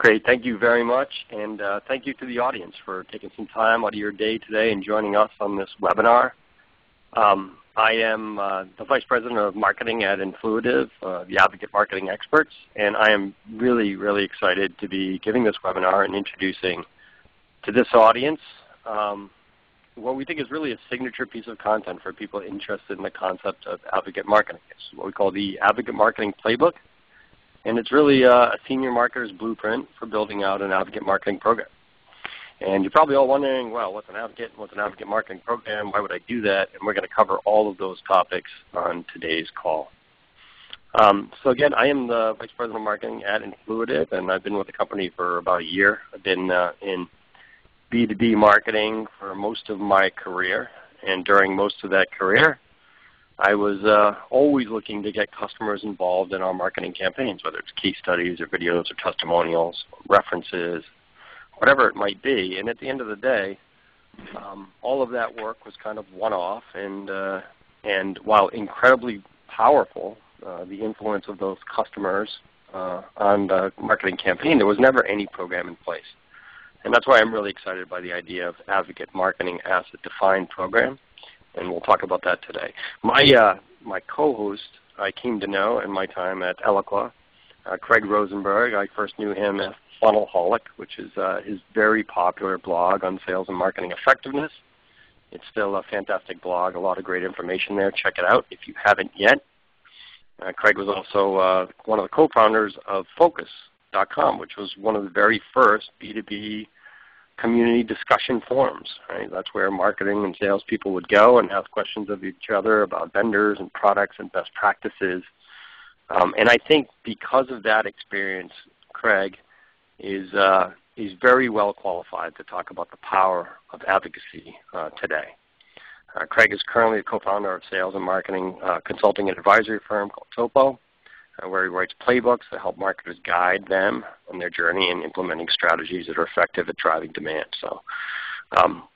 Great. Thank you very much, and thank you to the audience for taking some time out of your day today and joining us on this webinar. I am the Vice President of Marketing at Influitive, the Advocate Marketing Experts, and I am really, really excited to be giving this webinar and introducing to this audience what we think is really a signature piece of content for people interested in the concept of advocate marketing. It's what we call the Advocate Marketing Playbook, and it's really a senior marketer's blueprint for building out an advocate marketing program. And you're probably all wondering, well, what's an advocate? What's an advocate marketing program? Why would I do that? And we're going to cover all of those topics on today's call. So again, I am the Vice President of Marketing at Influitive, and I've been with the company for about a year. I've been in B2B marketing for most of my career, and during most of that career, I was always looking to get customers involved in our marketing campaigns, whether it's case studies or videos or testimonials, references, whatever it might be. And at the end of the day, all of that work was kind of one-off, and while incredibly powerful, the influence of those customers on the marketing campaign, there was never any program in place. And that's why I'm really excited by the idea of advocate marketing as a defined program, and we'll talk about that today. My co-host I came to know in my time at Eloqua, Craig Rosenberg. I first knew him as Funnelholic, which is his very popular blog on sales and marketing effectiveness. It's still a fantastic blog, a lot of great information there. Check it out if you haven't yet. Craig was also one of the co-founders of Focus.com, which was one of the very first B2B community discussion forums. Right? That's where marketing and salespeople would go and ask questions of each other about vendors and products and best practices. And I think because of that experience, Craig is very well qualified to talk about the power of advocacy today. Craig is currently a co-founder of sales and marketing consulting and advisory firm called TOPO, where he writes playbooks that help marketers guide them on their journey in implementing strategies that are effective at driving demand. So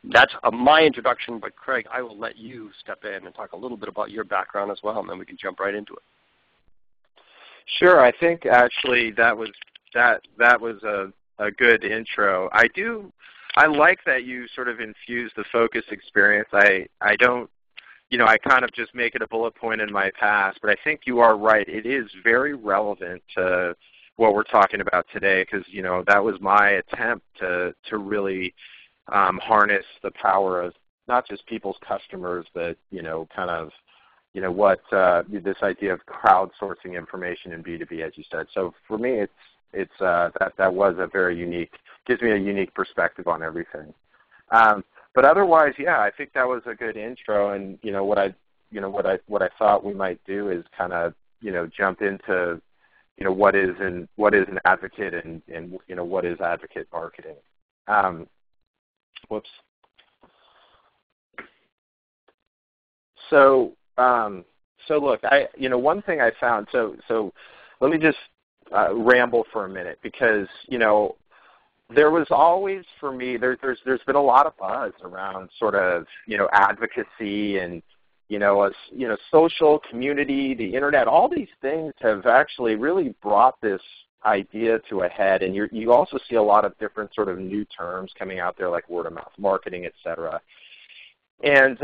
that's my introduction, but Craig, I will let you step in and talk a little bit about your background as well, and then we can jump right into it. Sure. I think actually that was a good intro. I like that you sort of infused the focus experience. I don't, I kind of just make it a bullet point in my past, but I think you are right. It is very relevant to what we're talking about today because, that was my attempt to really harness the power of not just people's customers, but, what this idea of crowdsourcing information in B2B, as you said. So for me, that was a very unique, gives me a unique perspective on everything. But otherwise, yeah, I think that was a good intro. And what I thought we might do is kind of jump into what is an advocate and what is advocate marketing. Whoops. So look, one thing I found. So let me just ramble for a minute because there was always, for me, there's been a lot of buzz around sort of, advocacy and, social community, the internet. All these things have actually really brought this idea to a head. And you also see a lot of different sort of new terms coming out there like word-of-mouth marketing, et cetera. And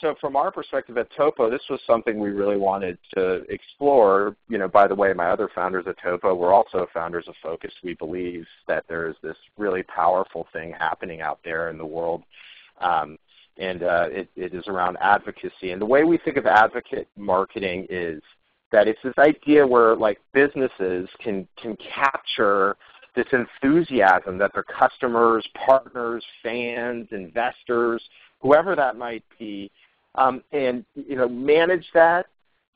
so from our perspective at TOPO, this was something we really wanted to explore. By the way, my other founders at TOPO were also founders of Focus. We believe that there is this really powerful thing happening out there in the world, and it is around advocacy. And the way we think of advocate marketing is that it's this idea where like businesses can capture this enthusiasm that their customers, partners, fans, investors, whoever that might be, and manage that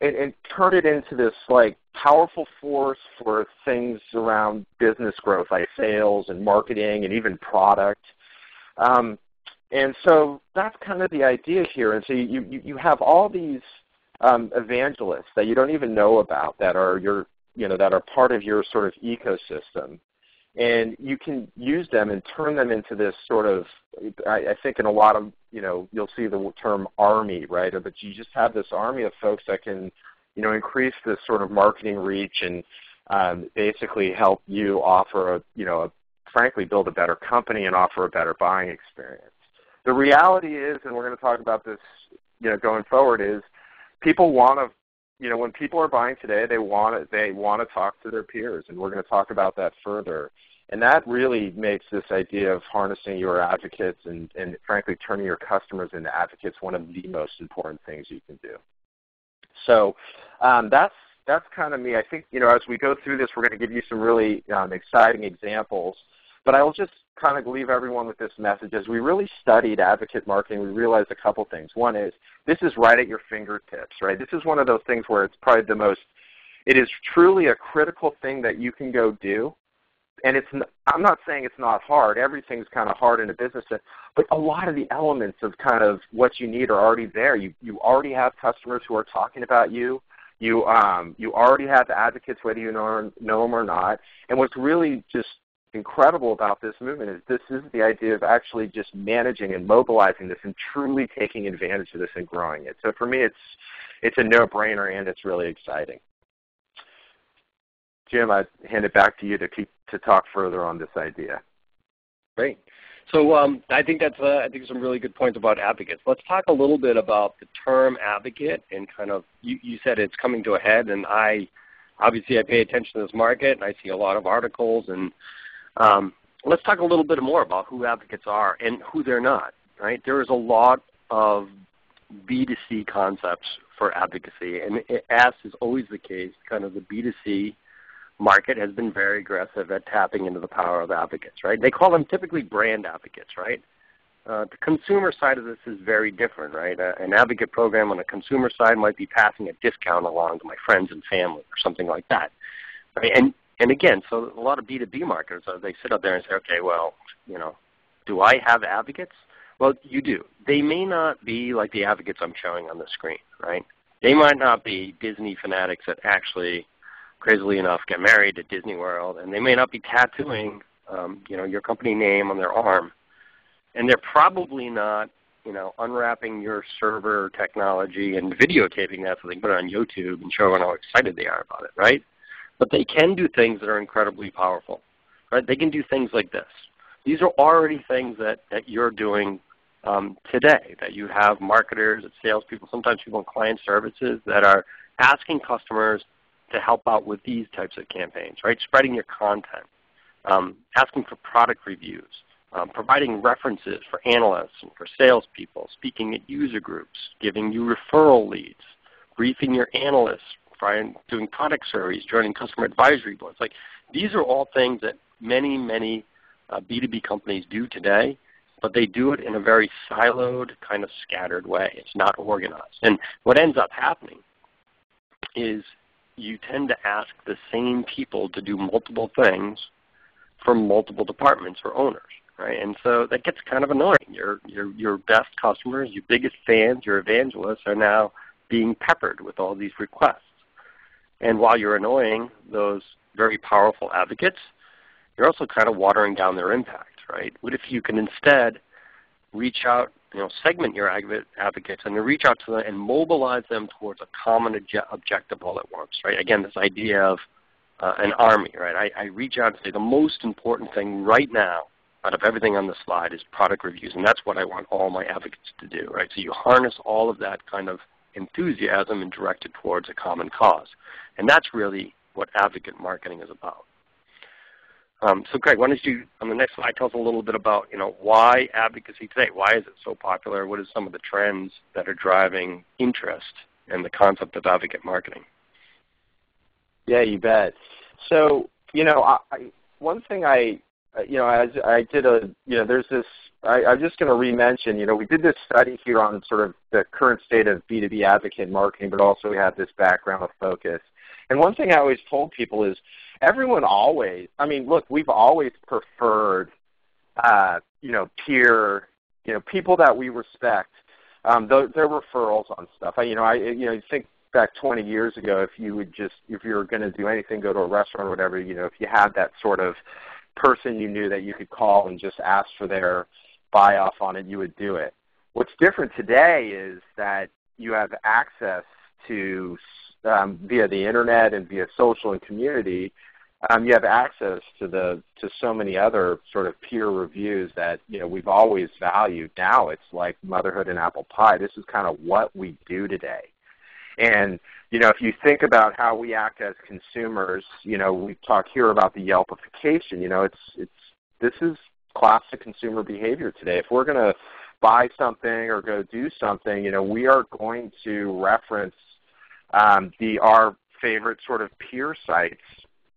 and turn it into this like powerful force for things around business growth, like sales and marketing and even product. And so that's kind of the idea here. And so you have all these evangelists that you don't even know about that are that are part of your sort of ecosystem. And you can use them and turn them into this sort of, I think in a lot of, you'll see the term army, right? But you just have this army of folks that can, increase this sort of marketing reach and basically help you offer, frankly, build a better company and offer a better buying experience. The reality is, and we're going to talk about this, going forward, is people want to, when people are buying today, they want to talk to their peers, and we're going to talk about that further. And that really makes this idea of harnessing your advocates and frankly, turning your customers into advocates one of the most important things you can do. So that's kind of me. I think, as we go through this, we're going to give you some really exciting examples. But I will just kind of leave everyone with this message. As we really studied advocate marketing, we realized a couple things. One is this is right at your fingertips, right? This is one of those things where it's probably it is truly a critical thing that you can go do. And I'm not saying it's not hard. Everything's kind of hard in a business, but a lot of the elements of kind of what you need are already there. You already have customers who are talking about you. You already have advocates, whether you know them or not. And what's really just incredible about this movement is this is the idea of actually just managing and mobilizing this and truly taking advantage of this and growing it. So for me, it's a no-brainer, and it's really exciting. Jim, I hand it back to you to talk further on this idea. Great. So I think some really good points about advocates. Let's talk a little bit about the term advocate and kind of you said it's coming to a head, and I pay attention to this market, and I see a lot of articles, and let's talk a little bit more about who advocates are and who they're not. Right? There is a lot of B2C concepts for advocacy, and as is always the case, kind of the B2C market has been very aggressive at tapping into the power of advocates, right? They call them typically brand advocates, right? The consumer side of this is very different, right? An advocate program on the consumer side might be passing a discount along to my friends and family or something like that, right? And again, so a lot of B2B marketers, they sit up there and say, okay, well, do I have advocates? Well, you do. They may not be like the advocates I'm showing on the screen, right? They might not be Disney fanatics that actually, crazily enough, get married at Disney World, and they may not be tattooing, your company name on their arm, and they're probably not, unwrapping your server technology and videotaping that so they can put it on YouTube and show how excited they are about it, right? But they can do things that are incredibly powerful, right? They can do things like this. These are already things that you're doing today, that you have marketers, salespeople, sometimes people in client services that are asking customers to help out with these types of campaigns, right? Spreading your content, asking for product reviews, providing references for analysts and for salespeople, speaking at user groups, giving you referral leads, briefing your analysts, doing product surveys, joining customer advisory boards. Like, these are all things that many, many B2B companies do today, but they do it in a very siloed, kind of scattered way. It's not organized. And what ends up happening is you tend to ask the same people to do multiple things from multiple departments or owners, right? And so that gets kind of annoying. Your best customers, your biggest fans, your evangelists are now being peppered with all these requests. And while you're annoying those very powerful advocates, you're also kind of watering down their impact, right? What if you can instead reach out, segment your advocates and reach out to them and mobilize them towards a common objective all at once, right? Again, this idea of an army, right? I reach out and say the most important thing right now out of everything on the slide is product reviews, and that's what I want all my advocates to do, right? So you harness all of that kind of enthusiasm and direct it towards a common cause. And that's really what advocate marketing is about. So Craig, why don't you, on the next slide, tell us a little bit about, why advocacy today? Why is it so popular? What are some of the trends that are driving interest in the concept of advocate marketing? Yeah, you bet. So, one thing as I did there's this, I'm just going to re-mention, we did this study here on sort of the current state of B2B advocate marketing, but also we have this background of focus. And one thing I always told people is everyone always, we've always preferred, peer, people that we respect, their referrals on stuff. I think back 20 years ago, if you were going to do anything, go to a restaurant or whatever, if you had that sort of person you knew that you could call and just ask for their buy-off on it, you would do it. What's different today is that you have access to via the internet and via social and community, you have access to so many other sort of peer reviews that we've always valued. Now it's like motherhood and apple pie. This is kind of what we do today. And if you think about how we act as consumers, we talk here about the Yelpification. This is classic consumer behavior today. If we're going to buy something or go do something, we are going to reference our favorite sort of peer sites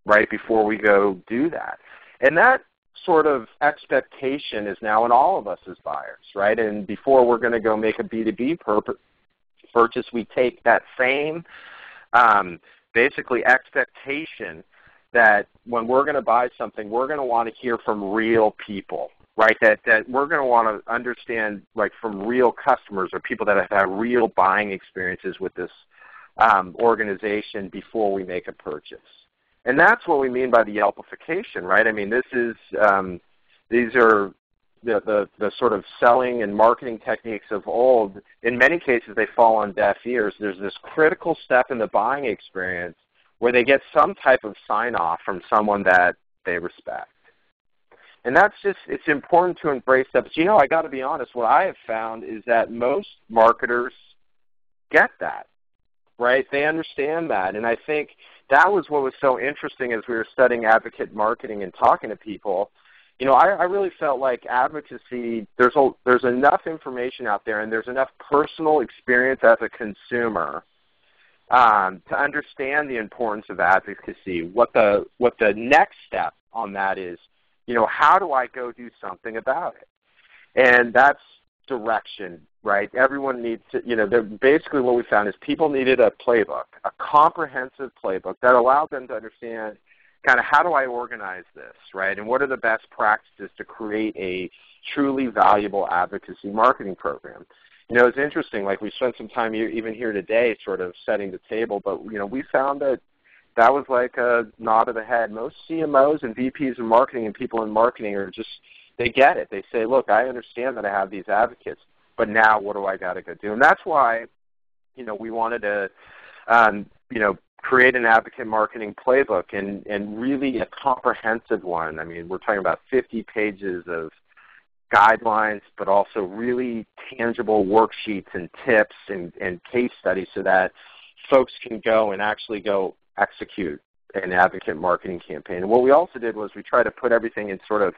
right before we go do that. And that sort of expectation is now in all of us as buyers, right? And before we're going to go make a B2B purchase, we take that same basically expectation that when we're going to buy something, we're going to want to hear from real people, right? That we're going to want to understand from real customers or people that have had real buying experiences with this organization before we make a purchase. And that's what we mean by the Yelpification, right? I mean, these are the sort of selling and marketing techniques of old. In many cases, they fall on deaf ears. There's this critical step in the buying experience where they get some type of sign-off from someone that they respect. And it's important to embrace that. But I got to be honest, what I have found is that most marketers get that, right? They understand that. And I think that was what was so interesting as we were studying advocate marketing and talking to people. I really felt like advocacy, there's enough information out there and there's enough personal experience as a consumer to understand the importance of advocacy. What the next step on that is, how do I go do something about it? And that's direction, right? Everyone needs to, basically what we found is people needed a playbook, a comprehensive playbook that allowed them to understand kind of how do I organize this, right? And what are the best practices to create a truly valuable advocacy marketing program? It's interesting, we spent some time even here today sort of setting the table, but, we found that was like a nod of the head. Most CMOs and VPs of marketing and people in marketing they get it. They say, look, I understand that I have these advocates, but now what do I got to go do? And that's why, we wanted to, create an advocate marketing playbook and really a comprehensive one. I mean, we're talking about 50 pages of guidelines, but also really tangible worksheets and tips and case studies so that folks can go and actually go execute an advocate marketing campaign. And what we also did was we tried to put everything in sort of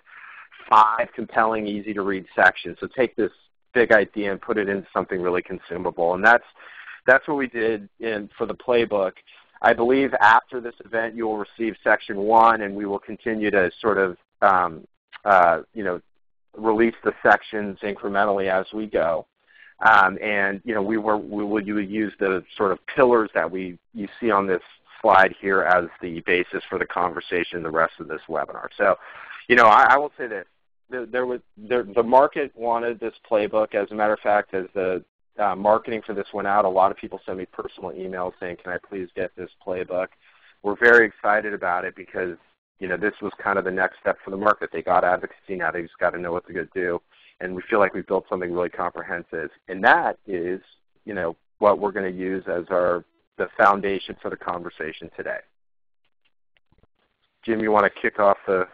5 compelling, easy-to-read sections. So take this big idea and put it into something really consumable. And that's what we did for the playbook. I believe after this event you will receive section 1, and we will continue to sort of release the sections incrementally as we go. And we will use the sort of pillars that you see on this slide here as the basis for the conversation the rest of this webinar. So, I will say this. The market wanted this playbook. As a matter of fact, as the marketing for this went out, a lot of people sent me personal emails saying, can I please get this playbook? We're very excited about it because, this was kind of the next step for the market. They got advocacy now. They just got to know what to go do. And we feel like we built something really comprehensive. And that is, what we're going to use as the foundation for the conversation today. Jim, you want to kick off the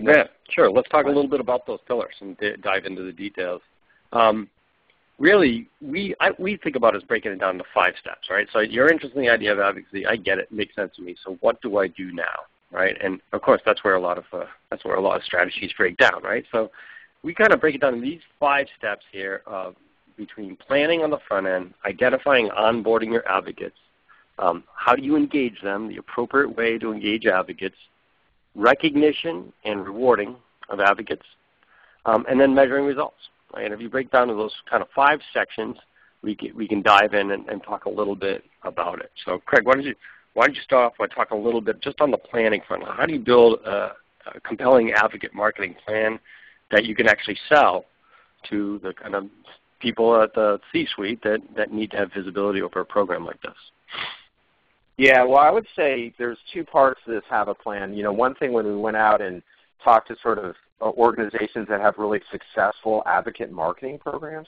Yeah, sure. Let's talk a little bit about those pillars and dive into the details. Really, we think about it as breaking it down to 5 steps, right? So you're interested in the idea of advocacy. I get it. It makes sense to me. So what do I do now, right? And of course, that's where a lot of strategies break down, right? So we kind of break it down in these 5 steps here between planning on the front end, identifying, onboarding your advocates, how do you engage them, the appropriate way to engage advocates, recognition and rewarding of advocates, and then measuring results. Right? And if you break down to those kind of 5 sections, we can dive in and talk a little bit about it. So, Craig, why don't you start off by talking a little bit just on the planning front? How do you build a compelling advocate marketing plan that you can actually sell to the kind of people at the C-suite that need to have visibility over a program like this? Yeah, well, I would say there's 2 parts to this have a plan. One thing when we went out and talked to sort of organizations that have really successful advocate marketing programs,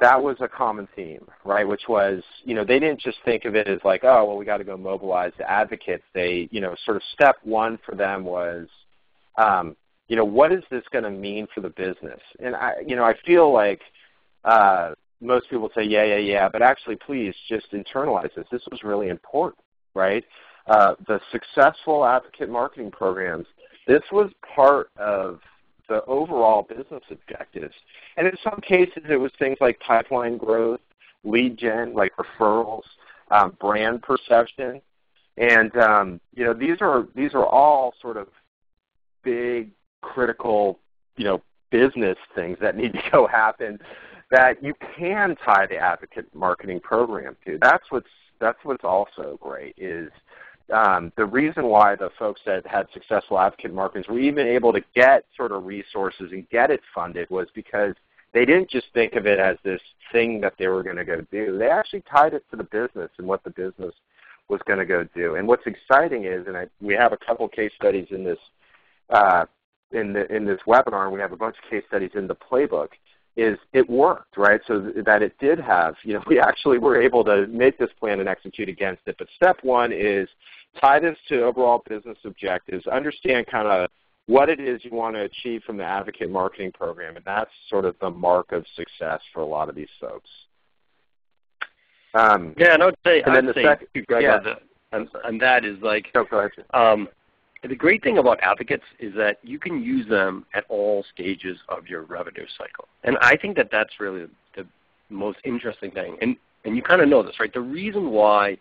that was a common theme, right, which was, they didn't just think of it as like, oh, well, we got to go mobilize the advocates. They, sort of step one for them was, what is this going to mean for the business? And, I feel like most people say, yeah, but actually, please just internalize this. This was really important, right? The successful advocate marketing programs, this was part of the overall business objectives. And in some cases, it was things like pipeline growth, lead gen, like referrals, brand perception. And, these are all sort of big, critical, business things that need to go happen that you can tie the advocate marketing program to. That's what's also great is the reason why the folks that had successful advocate marketers were even able to get sort of resources and get it funded was because they didn't just think of it as this thing that they were going to go do. They actually tied it to the business and what the business was going to go do. And what's exciting is, and we have a couple case studies in this in this webinar, and we have a bunch of case studies in the playbook, is it worked, right? So that it did have, we actually were able to make this plan and execute against it. But step one is tie this to overall business objectives, understand kind of what it is you want to achieve from the advocate marketing program, and that's sort of the mark of success for a lot of these folks. And I would say, Greg, on that is like, go ahead. The great thing about advocates is that you can use them at all stages of your revenue cycle. And I think that that's really the most interesting thing. And you kind of know this, right? The reason why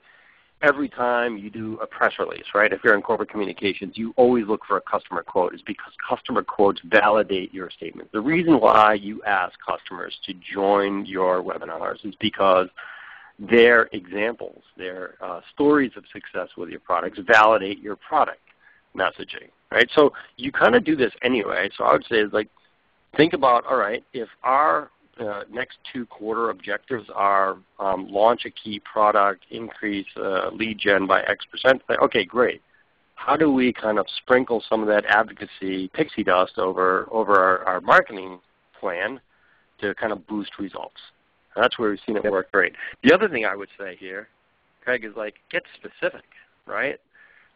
every time you do a press release, right, if you're in corporate communications, you always look for a customer quote is because customer quotes validate your statement. The reason why you ask customers to join your webinars is because their examples, their stories of success with your products validate your product messaging, right? So you kind of do this anyway. So I would say is like, think about, all right, if our next 2 quarter objectives are launch a key product, increase lead gen by X%, okay, great. How do we kind of sprinkle some of that advocacy pixie dust over our marketing plan to kind of boost results? And that's where we've seen it work great. The other thing I would say here, Craig, is like get specific, right?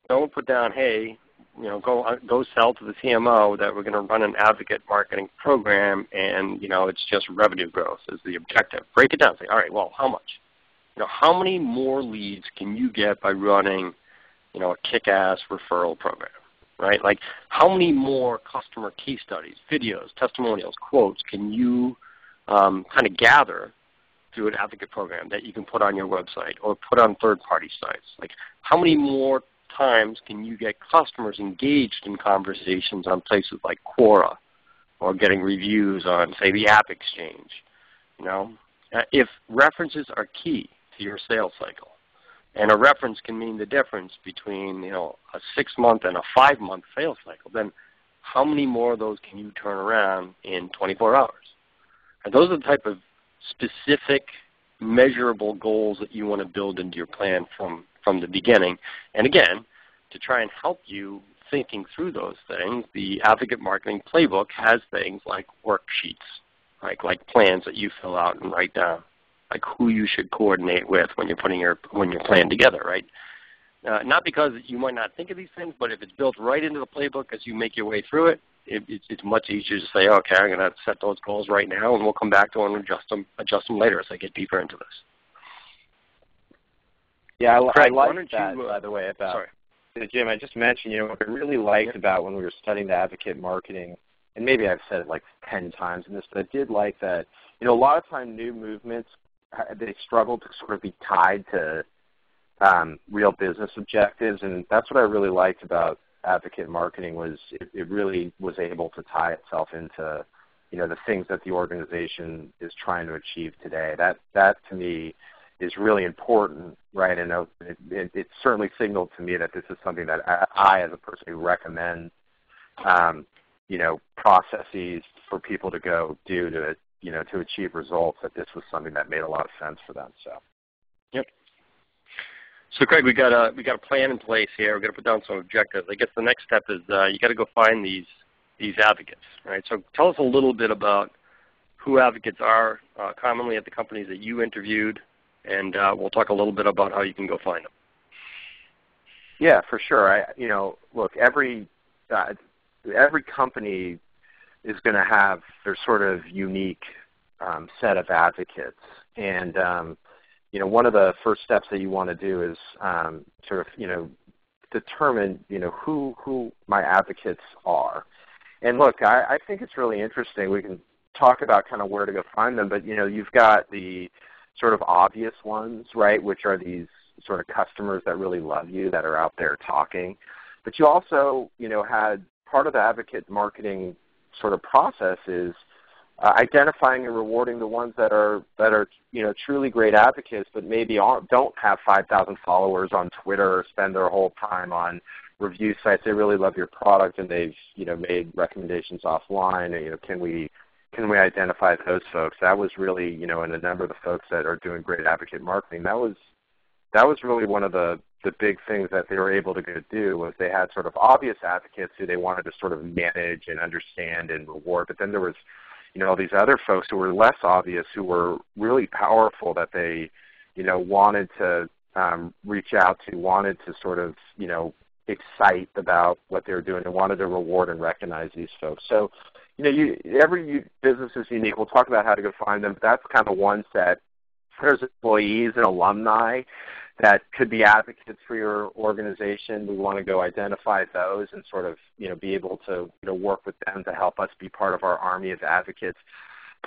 Don't put down, hey, go sell to the CMO that we're going to run an advocate marketing program and, it's just revenue growth is the objective. Break it down. Say, all right, well, how much? How many more leads can you get by running, a kick-ass referral program, right? Like how many more customer case studies, videos, testimonials, quotes can you kind of gather through an advocate program that you can put on your website or put on third-party sites? Like how many more times can you get customers engaged in conversations on places like Quora or getting reviews on, say, the App Exchange? If references are key to your sales cycle, and a reference can mean the difference between a 6-month and a 5-month sales cycle, then how many more of those can you turn around in 24 hours? And those are the type of specific, measurable goals that you want to build into your plan from the beginning. And again, to try and help you thinking through those things, the Advocate Marketing Playbook has things like worksheets, like plans that you fill out and write down, like who you should coordinate with when you're putting your plan together, right? Not because you might not think of these things, but if it's built right into the playbook as you make your way through it, it's much easier to say, okay, I'm going to set those goals right now, and we'll come back to them and adjust them later as I get deeper into this. Yeah, Craig, I like that, by the way, about Jim, I just mentioned, what I really liked about when we were studying the advocate marketing, and maybe I've said it like 10 times in this, but I did like that, a lot of time new movements, they struggle to sort of be tied to real business objectives, and that's what I really liked about advocate marketing was it really was able to tie itself into, the things that the organization is trying to achieve today. That to me is really important, right? And it certainly signaled to me that this is something that I as a person who recommends, processes for people to go do to achieve results, that this was something that made a lot of sense for them. So. Yep. So, Craig, we got a plan in place here. We're going to put down some objectives. I guess the next step is you got to go find these advocates, right? So, tell us a little bit about who advocates are commonly at the companies that you interviewed, and we'll talk a little bit about how you can go find them. Yeah, for sure. Look, every company is going to have their sort of unique set of advocates, and one of the first steps that you want to do is determine who my advocates are. And look, I think it's really interesting. We can talk about kind of where to go find them, but you've got the sort of obvious ones, right, which are these sort of customers that really love you, that are out there talking. But you also, had part of the advocate marketing sort of process is identifying and rewarding the ones that are truly great advocates, but maybe don't have 5,000 followers on Twitter or spend their whole time on review sites. They really love your product and they've made recommendations offline. And, can we identify those folks? That was really and a number of the folks that are doing great advocate marketing. That was really one of the big things that they were able to go do, was they had sort of obvious advocates who they wanted to sort of manage and understand and reward. But then there was all these other folks who were less obvious, who were really powerful, that they wanted to reach out to, wanted to sort of excite about what they were doing, and wanted to reward and recognize these folks. So every business is unique. We'll talk about how to go find them, but that's kind of one set. There's employees and alumni that could be advocates for your organization. We want to go identify those and sort of be able to work with them to help us be part of our army of advocates.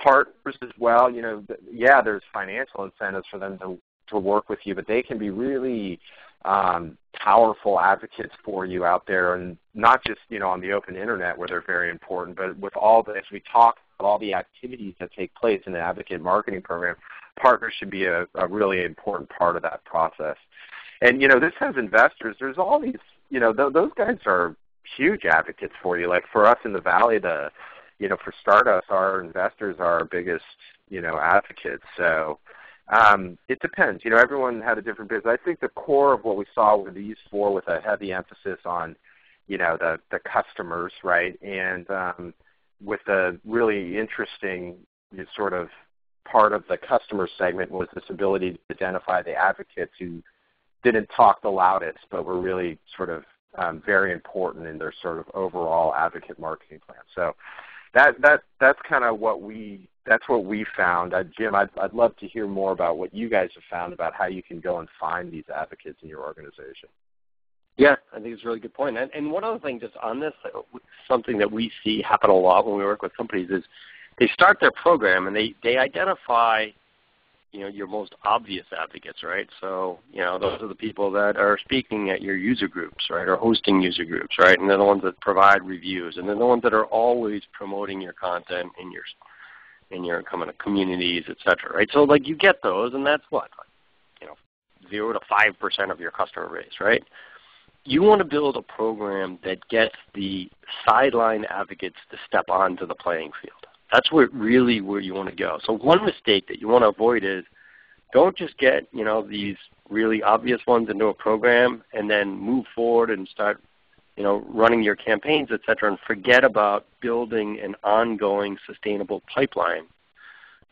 Partners as well. There's financial incentives for them to work with you, but they can be really powerful advocates for you out there, and not just on the open internet where they're very important, but with all the, as we talk about all the activities that take place in the advocate marketing program, partners should be a really important part of that process. And this has investors. There's all these, those guys are huge advocates for you. Like for us in the Valley, for startups, our investors are our biggest advocates. So it depends. Everyone had a different business. I think the core of what we saw were these four, with a heavy emphasis on the customers, right? And with a really interesting sort of part of the customer segment was this ability to identify the advocates who didn't talk the loudest, but were really sort of very important in their sort of overall advocate marketing plan. So that's kind of what we found. Jim, I'd love to hear more about what you guys have found about how you can go and find these advocates in your organization. Yeah, I think it's a really good point. And one other thing just on this, something that we see happen a lot when we work with companies is they start their program and they identify, your most obvious advocates, right? So, those are the people that are speaking at your user groups, right, or hosting user groups, right? And they're the ones that provide reviews, and they're the ones that are always promoting your content in your kind of communities, et cetera, right? So, like, you get those, and that's what, 0 to 5% of your customer base, right? You want to build a program that gets the sideline advocates to step onto the playing field. That's where you want to go. So one mistake that you want to avoid is don't just get these really obvious ones into a program and then move forward and start running your campaigns, et cetera, and forget about building an ongoing sustainable pipeline.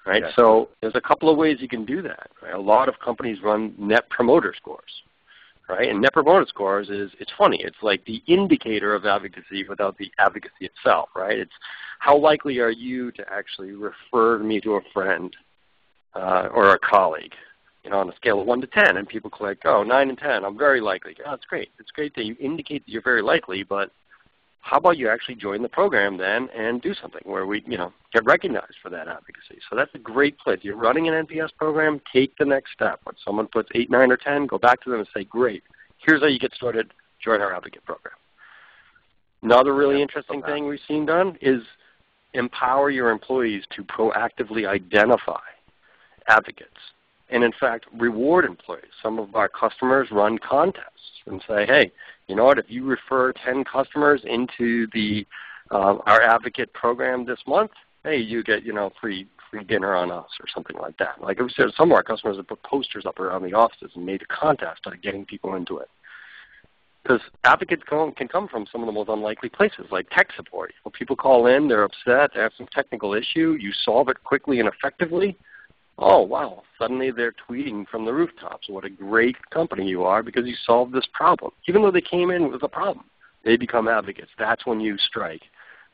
Right? Yes. So there's a couple of ways you can do that. Right? A lot of companies run Net Promoter Scores. Right? And Net Promoter Scores it's funny. It's like the indicator of advocacy without the advocacy itself, right? It's how likely are you to actually refer me to a friend or a colleague, on a scale of 1 to 10, and people click, 9 and 10, I'm very likely. Oh, that's great. It's great that you indicate that you're very likely, but how about you actually join the program then and do something where we, get recognized for that advocacy? So that's a great place. You're running an NPS program, take the next step. When someone puts 8, 9, or 10, go back to them and say, great, here's how you get started, join our advocate program. Another really interesting thing we've seen done is empower your employees to proactively identify advocates. And in fact, reward employees. Some of our customers run contests and say, hey, you know what, if you refer 10 customers into our advocate program this month, hey, you get, free dinner on us or something like that. Like I said, some of our customers have put posters up around the offices and made a contest on getting people into it. Because advocates can come from some of the most unlikely places, like tech support. When people call in, they're upset, they have some technical issue, you solve it quickly and effectively. Oh, wow, suddenly they're tweeting from the rooftops what a great company you are because you solved this problem. Even though they came in with a problem, they become advocates. That's when you strike.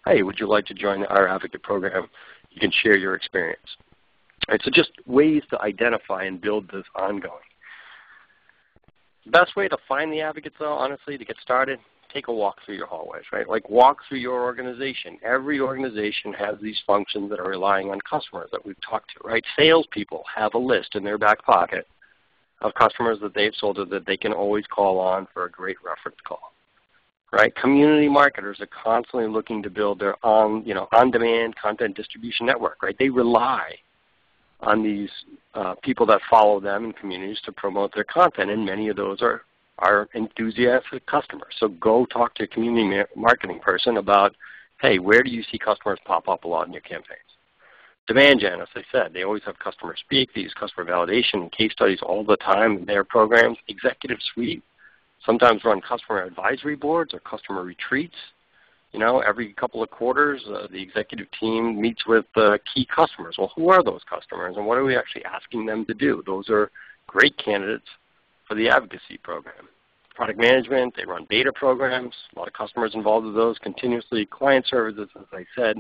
Hey, would you like to join our advocate program? You can share your experience. Right, so just ways to identify and build this ongoing. The best way to find the advocates, though, honestly, to get started, take a walk through your hallways, right? Like walk through your organization. Every organization has these functions that are relying on customers that we've talked to, right? Salespeople have a list in their back pocket of customers that they've sold to that they can always call on for a great reference call, right? Community marketers are constantly looking to build their on-demand content distribution network, right? They rely on these people that follow them in communities to promote their content, and many of those are enthusiastic customers. So go talk to a community marketing person about, hey, where do you see customers pop up a lot in your campaigns? Demand gen, as I said, they always have customers speak. They use customer validation and case studies all the time in their programs. Executive suite sometimes run customer advisory boards or customer retreats. Every couple of quarters, the executive team meets with key customers. Well, who are those customers, and what are we actually asking them to do? Those are great candidates for the advocacy program. Product management, they run beta programs. A lot of customers involved with those continuously. Client services, as I said,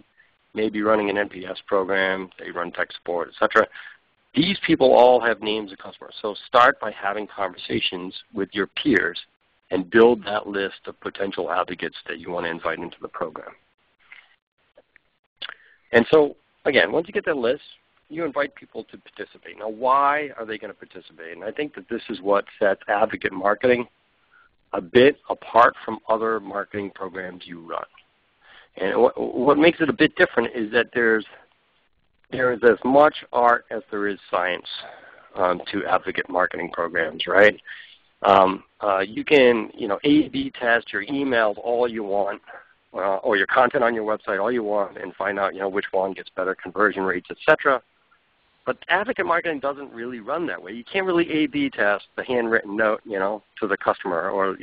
maybe running an NPS program. They run tech support, etc. These people all have names of customers. So start by having conversations with your peers and build that list of potential advocates that you want to invite into the program. And so, again, once you get that list, you invite people to participate. Now, why are they going to participate? And I think that this is what sets advocate marketing a bit apart from other marketing programs you run. And what makes it a bit different is that there is as much art as there is science to advocate marketing programs, right? You can, A/B test your emails all you want, or your content on your website all you want, and find out, which one gets better conversion rates, etc. But advocate marketing doesn't really run that way. You can't really A/B test the handwritten note, to the customer, or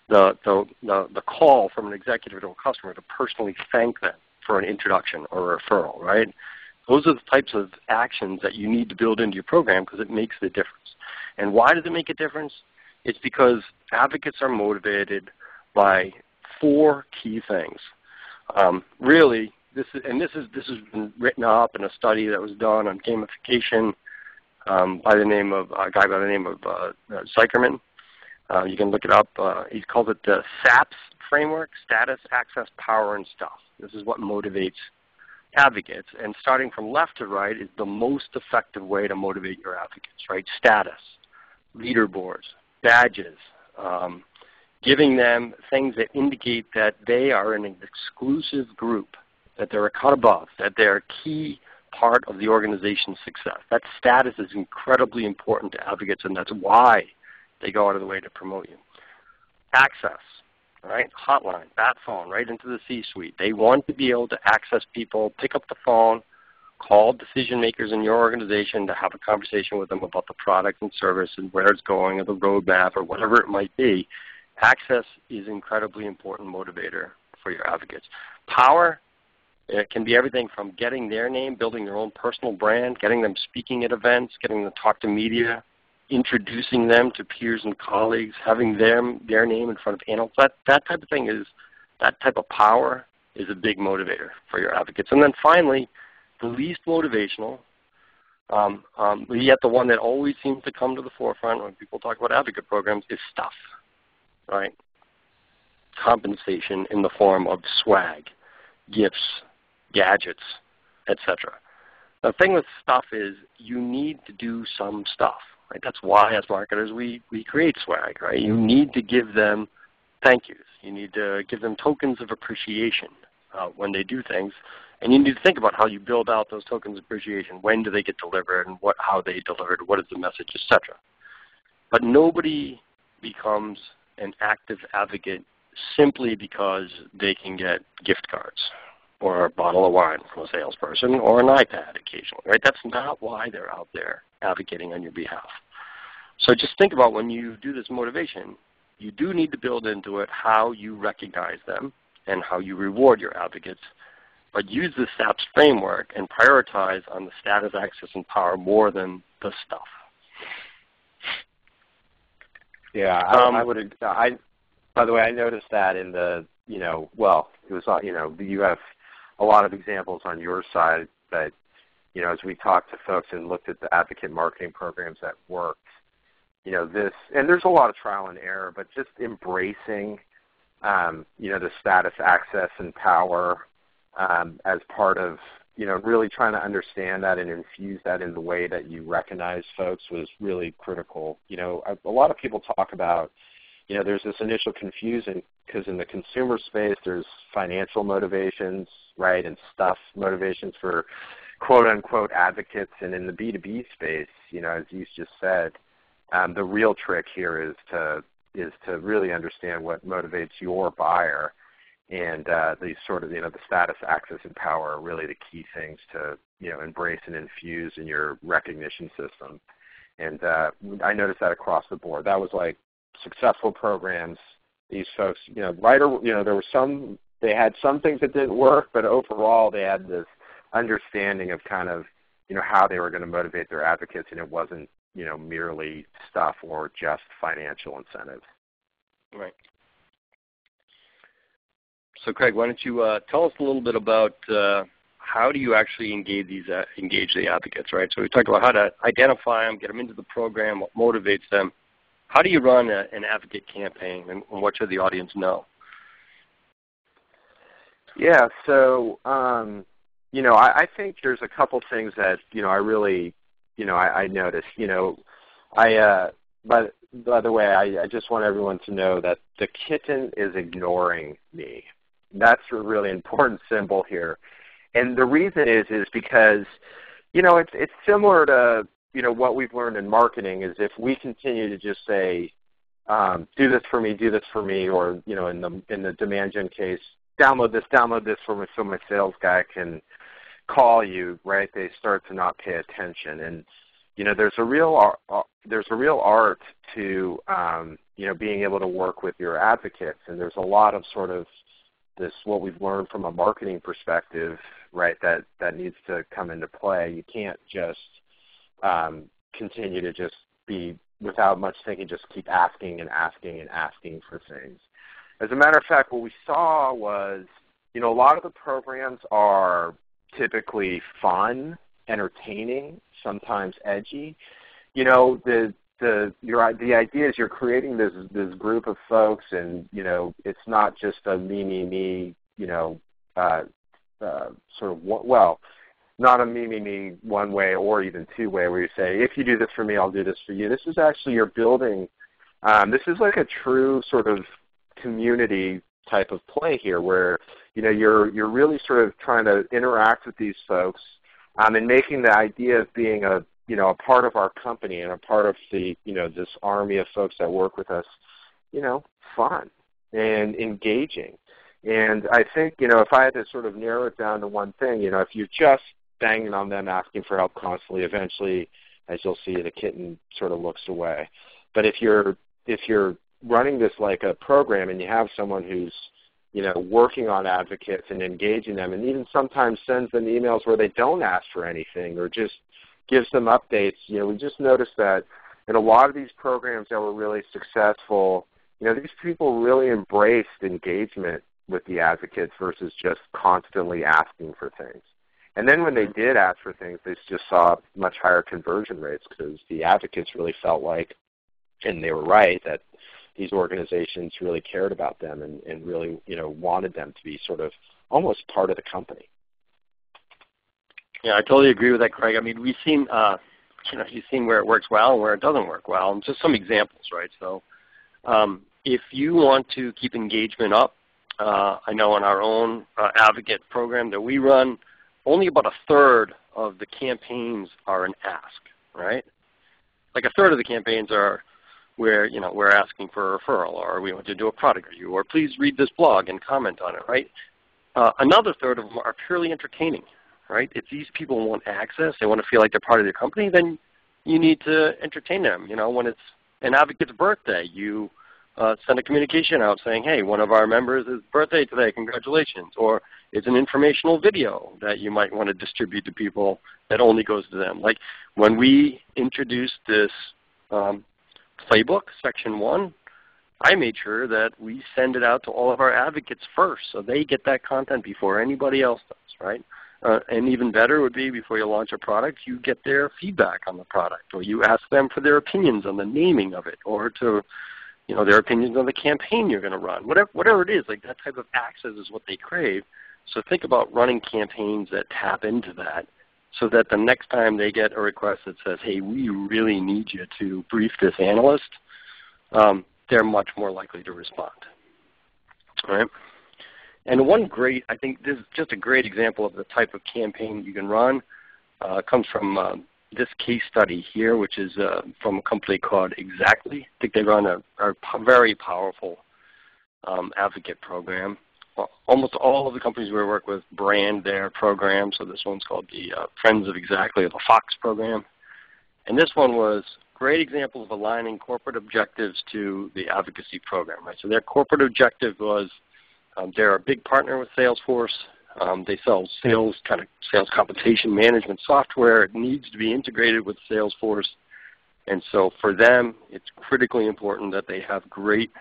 the call from an executive to a customer to personally thank them for an introduction or a referral, right? Those are the types of actions that you need to build into your program because it makes the difference. And why does it make a difference? It's because advocates are motivated by 4 key things. Really, this has been written up in a study that was done on gamification by the name of a guy by the name of Zeikerman. You can look it up. He's called it the SAPS framework: status, access, power, and stuff. This is what motivates advocates. And starting from left to right is the most effective way to motivate your advocates, right? Status, leaderboards, badges, giving them things that indicate that they are in an exclusive group, that they're a cut above, that they're a key part of the organization's success. That status is incredibly important to advocates, and that's why they go out of the way to promote you. Access, right? Hotline, bat phone, right into the C-suite. They want to be able to access people, pick up the phone, call decision makers in your organization to have a conversation with them about the product and service and where it's going, or the roadmap, or whatever it might be. Access is an incredibly important motivator for your advocates. Power, it can be everything from getting their name, building their own personal brand, getting them speaking at events, getting them to talk to media, introducing them to peers and colleagues, having their name in front of analysts. That type of thing that type of power is a big motivator for your advocates. And then finally, the least motivational, yet the one that always seems to come to the forefront when people talk about advocate programs, is stuff, right? Compensation in the form of swag, gifts, gadgets, etc. The thing with stuff is you need to do some stuff, right? That's why as marketers we create swag, right? You need to give them thank yous. You need to give them tokens of appreciation when they do things. And you need to think about how you build out those tokens of appreciation. When do they get delivered, and how they delivered, what is the message, etc. But nobody becomes an active advocate simply because they can get gift cards or a bottle of wine from a salesperson or an iPad occasionally, right? That's not why they're out there advocating on your behalf. So just think about when you do this motivation, you do need to build into it how you recognize them and how you reward your advocates. But use the SAPS framework and prioritize on the status, access, and power more than the stuff. Yeah, I would. By the way, I noticed that in the, well, it was, you have a lot of examples on your side that, as we talked to folks and looked at the advocate marketing programs that worked, this, and there's a lot of trial and error, but just embracing, the status, access, and power as part of, really trying to understand that and infuse that in the way that you recognize folks was really critical. A lot of people talk about, there's this initial confusion because in the consumer space there's financial motivations, right, and stuff motivations for quote-unquote advocates, and in the B2B space, as you just said, the real trick here is to really understand what motivates your buyer. And these sort of, the status, access, and power are really the key things to, embrace and infuse in your recognition system. And I noticed that across the board. That was like successful programs. These folks, there were some, they had some things that didn't work, but overall they had this understanding of kind of, how they were going to motivate their advocates, and it wasn't, merely stuff or just financial incentives. Right. So, Craig, why don't you tell us a little bit about how do you actually engage the advocates, right? So we talked about how to identify them, get them into the program, what motivates them. How do you run an advocate campaign, and what should the audience know? Yeah, so, I think there's a couple things that, I really, I noticed. But by the way, I just want everyone to know that the kitten is ignoring me. That's a really important symbol here. And the reason is because, it's similar to, what we've learned in marketing is if we continue to just say, do this for me, or, in the demand gen case, download this so my sales guy can call you, right? They start to not pay attention. And, there's a real art to, being able to work with your advocates. And there's a lot of sort of this, what we've learned from a marketing perspective, right, that needs to come into play. You can't just continue to just be, without much thinking, just keep asking and asking and asking for things. As a matter of fact, what we saw was, a lot of the programs are typically fun, entertaining, sometimes edgy. The idea is you're creating this group of folks, and it's not just a me, sort of, well, not a me one way or even two way, where you say, if you do this for me, I'll do this for you. This is actually, you're building. This is like a true sort of community type of play here, where you're really sort of trying to interact with these folks, and making the idea of being a part of our company and a part of the this army of folks that work with us, fun and engaging. And I think if I had to sort of narrow it down to one thing, if you're just banging on them asking for help constantly, eventually, as you'll see, the kitten sort of looks away. But if you're running this like a program, and you have someone who's working on advocates and engaging them, and even sometimes sends them emails where they don't ask for anything or just gives them updates. We just noticed that in a lot of these programs that were really successful, these people really embraced engagement with the advocates versus just constantly asking for things. And then when they did ask for things, they just saw much higher conversion rates because the advocates really felt like, and they were right, that these organizations really cared about them and really, wanted them to be sort of almost part of the company. Yeah, I totally agree with that, Craig. I mean, we've seen, you've seen where it works well and where it doesn't work well, and just some examples, right? So if you want to keep engagement up, I know in our own advocate program that we run, only about a third of the campaigns are an ask, right? Like a third of the campaigns are where, we're asking for a referral, or we want to do a product review, or please read this blog and comment on it, right? Another third of them are purely entertaining, right? If these people want access, they want to feel like they're part of your company, then you need to entertain them. When it's an advocate's birthday, you send a communication out saying, hey, one of our members' birthday today, congratulations. Or it's an informational video that you might want to distribute to people that only goes to them. Like when we introduced this playbook, section 1, I made sure that we send it out to all of our advocates first so they get that content before anybody else does, right? And even better would be before you launch a product, you get their feedback on the product, or you ask them for their opinions on the naming of it, or to, their opinions on the campaign you're going to run. Whatever it is, like that type of access is what they crave. So think about running campaigns that tap into that so that the next time they get a request that says, hey, we really need you to brief this analyst, they're much more likely to respond. All right? And I think this is just a great example of the type of campaign you can run. Comes from this case study here, which is from a company called Exactly. I think they run a very powerful advocate program. Almost all of the companies we work with brand their program. So this one's called the Friends of Exactly, or the Fox program. And this one was a great example of aligning corporate objectives to the advocacy program. Right? So their corporate objective was they're a big partner with Salesforce. They sell sales compensation management software. It needs to be integrated with Salesforce. And so for them, it's critically important that they have great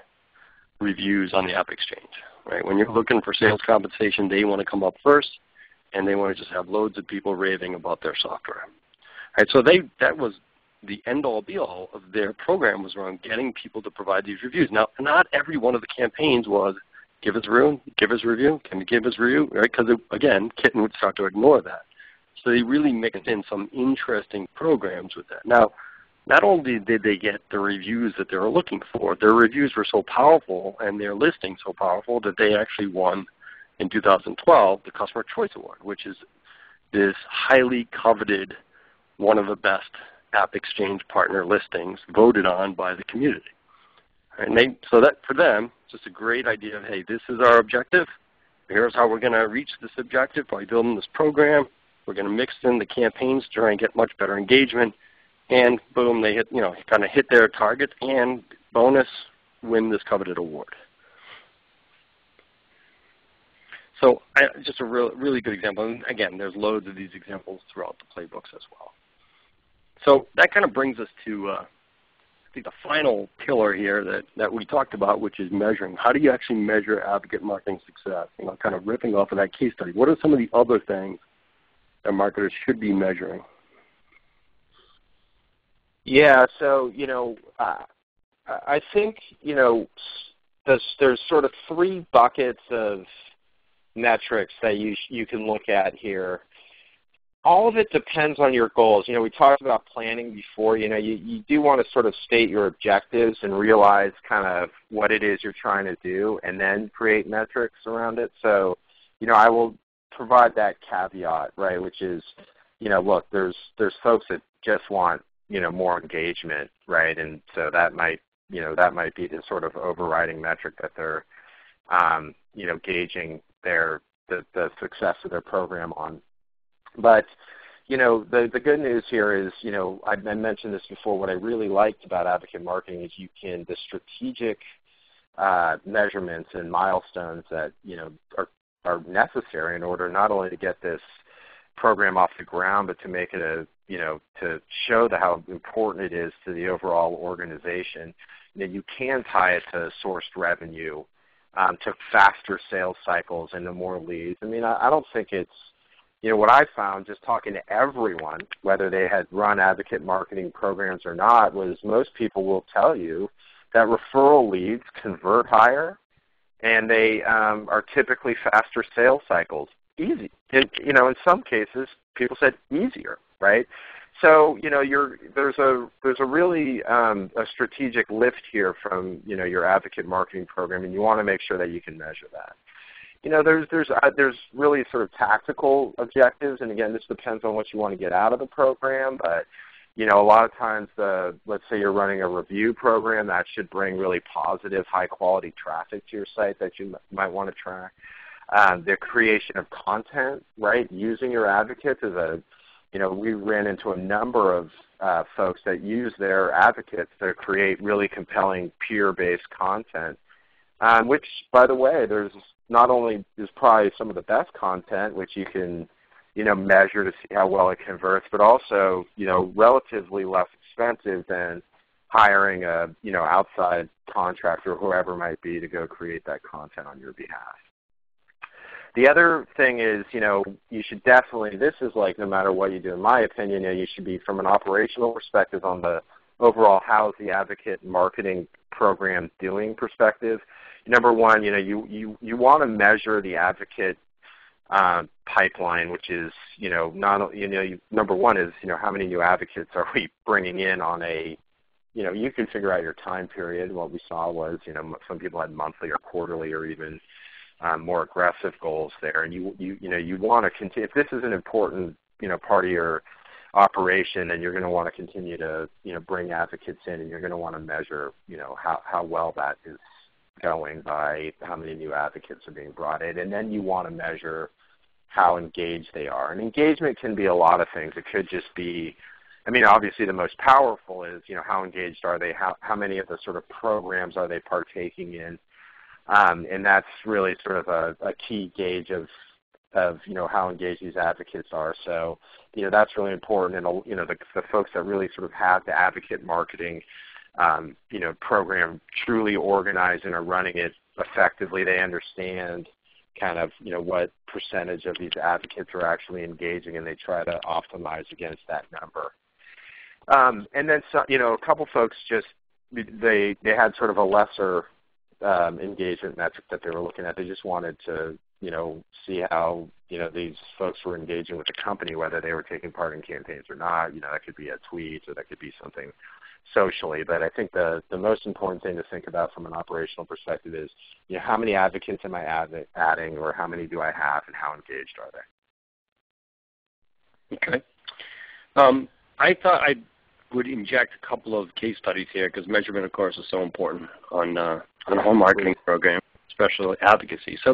reviews on the App Exchange. Right? When you're looking for sales compensation, they want to come up first, and they want to just have loads of people raving about their software. Right? So that was the end-all, be-all of their program, was around getting people to provide these reviews. Now, not every one of the campaigns was, give us a review, can you give us a review? Right? Because, again, Kitten would start to ignore that. So they really mixed in some interesting programs with that. Now, not only did they get the reviews that they were looking for, their reviews were so powerful and their listing so powerful that they actually won in 2012 the Customer Choice Award, which is this highly coveted, one of the best App Exchange partner listings voted on by the community. And so that for them, it's just a great idea of, hey, this is our objective. Here's how we're going to reach this objective by building this program. We're going to mix in the campaigns to try and get much better engagement. And boom, they kind of hit their target, and bonus, win this coveted award. So just a really good example. And again, there's loads of these examples throughout the playbooks as well. So that kind of brings us to I think the final pillar here that we talked about, which is measuring. How do you actually measure advocate marketing success? Kind of ripping off of that case study. What are some of the other things that marketers should be measuring? Yeah, so, I think, there's sort of 3 buckets of metrics that you can look at here. All of it depends on your goals. We talked about planning before. You do want to sort of state your objectives and realize kind of what it is you're trying to do, and then create metrics around it. So, I will provide that caveat, right, which is, look, there's folks that just want more engagement, right? And so that might be the sort of overriding metric that they're, gauging the success of their program on. But, the good news here is, I mentioned this before, what I really liked about advocate marketing is the strategic measurements and milestones that, are necessary in order not only to get this program off the ground, but to make it to show how important it is to the overall organization. You can tie it to sourced revenue, to faster sales cycles and to more leads. I don't think it's, what I found just talking to everyone, whether they had run advocate marketing programs or not, was most people will tell you that referral leads convert higher, and they are typically faster sales cycles. Easy. In some cases, people said easier, right? So, there's a really a strategic lift here from, your advocate marketing program, and you want to make sure that you can measure that. There's really sort of tactical objectives, and again, this depends on what you want to get out of the program, but, a lot of times let's say you're running a review program, that should bring really positive, high-quality traffic to your site that you might want to track. The creation of content, right? Using your advocates as a we ran into a number of folks that use their advocates to create really compelling peer-based content, which, by the way, there's not only is probably some of the best content, which you can measure to see how well it converts, but also relatively less expensive than hiring a outside contractor or whoever might be to go create that content on your behalf. The other thing is, you should definitely, this is like no matter what you do, in my opinion, you should be from an operational perspective on the overall how's the Advocate Marketing Program doing perspective. Number one, you want to measure the Advocate pipeline, which is, number one is, how many new advocates are we bringing in on a, you can figure out your time period. What we saw was, some people had monthly or quarterly or even more aggressive goals there, and you want to continue. If this is an important part of your operation, then you're going to want to continue to bring advocates in, and you're going to want to measure how well that is going by how many new advocates are being brought in, and then you want to measure how engaged they are. And engagement can be a lot of things. It could just be, obviously the most powerful is how engaged are they? How many of the sort of programs are they partaking in? And that's really sort of a key gauge of how engaged these advocates are. So that's really important. And the folks that really sort of have the advocate marketing program truly organized and are running it effectively, they understand kind of what percentage of these advocates are actually engaging, and they try to optimize against that number. And then a couple folks just they had sort of a lesser engagement metric that they were looking at. They just wanted to see how these folks were engaging with the company, whether they were taking part in campaigns or not. That could be a tweet or that could be something socially. But I think the most important thing to think about from an operational perspective is how many advocates am I adding, or how many do I have, and how engaged are they? Okay. I thought I would inject a couple of case studies here, because measurement, of course, is so important on a whole marketing program, especially advocacy. So